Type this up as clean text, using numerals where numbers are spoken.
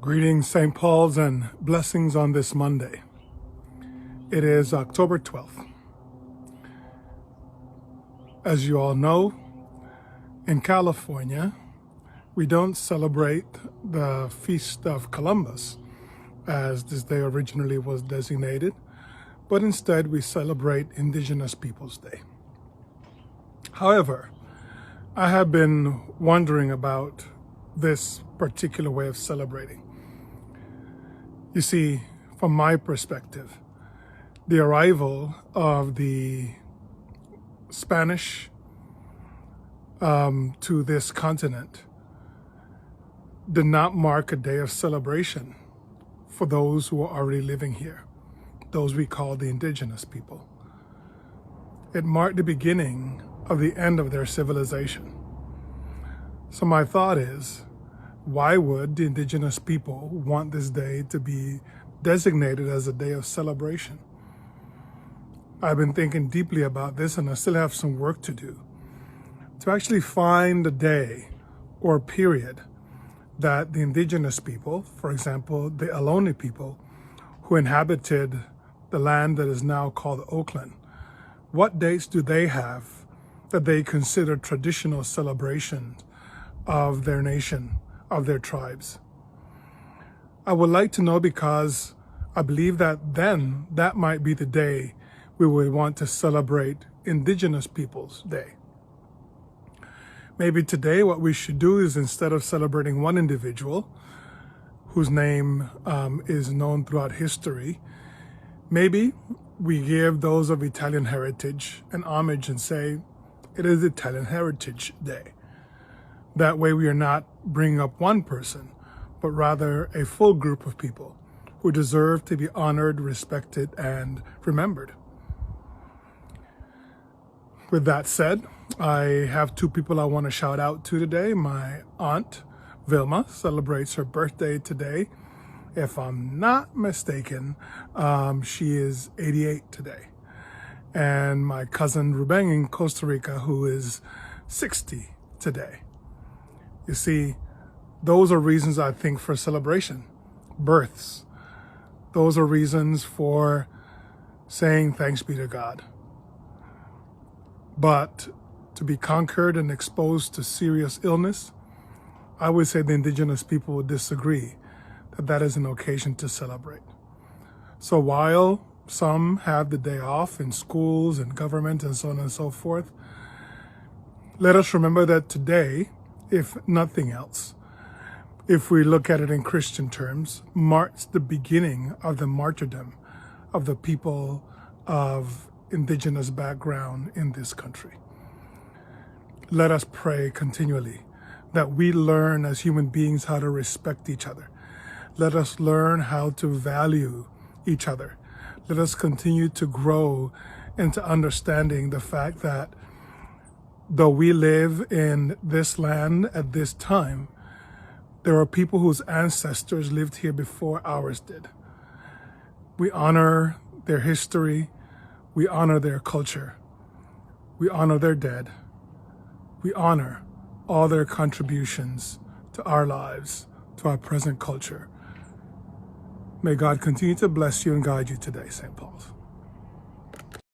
Greetings, St. Paul's, and blessings on this Monday. It is October 12th. As you all know, in California, we don't celebrate the Feast of Columbus, as this day originally was designated, but instead we celebrate Indigenous Peoples Day. However, I have been wondering about this particular way of celebrating. You see, from my perspective, the arrival of the Spanish to this continent did not mark a day of celebration for those who are already living here, those we call the indigenous people. It marked the beginning of the end of their civilization. So my thought is, why would the indigenous people want this day to be designated as a day of celebration? I've been thinking deeply about this, and I still have some work to do to actually find a day or period that the indigenous people, for example, the Ohlone people who inhabited the land that is now called Oakland, what dates do they have that they consider traditional celebrations of their nation, of their tribes? I would like to know, because I believe that then that might be the day we would want to celebrate Indigenous Peoples Day. Maybe today what we should do is, instead of celebrating one individual whose name is known throughout history, maybe we give those of Italian heritage an homage and say it is Italian Heritage Day. That way we are not bringing up one person, but rather a full group of people who deserve to be honored, respected, and remembered. With that said, I have two people I want to shout out to today. My aunt, Vilma, celebrates her birthday today. If I'm not mistaken, she is 88 today. And my cousin Ruben in Costa Rica, who is 60 today. You see, those are reasons, I think, for celebration. Births. Those are reasons for saying thanks be to God. But to be conquered and exposed to serious illness, I would say the indigenous people would disagree that that is an occasion to celebrate. So while some have the day off in schools and government and so on and so forth, let us remember that today, if nothing else, if we look at it in Christian terms, marks the beginning of the martyrdom of the people of indigenous background in this country. Let us pray continually that we learn as human beings how to respect each other. Let us learn how to value each other. Let us continue to grow into understanding the fact that though we live in this land at this time, there are people whose ancestors lived here before ours did. We honor their history. We honor their culture. We honor their dead. We honor all their contributions to our lives, to our present culture. May God continue to bless you and guide you today, St. Paul's.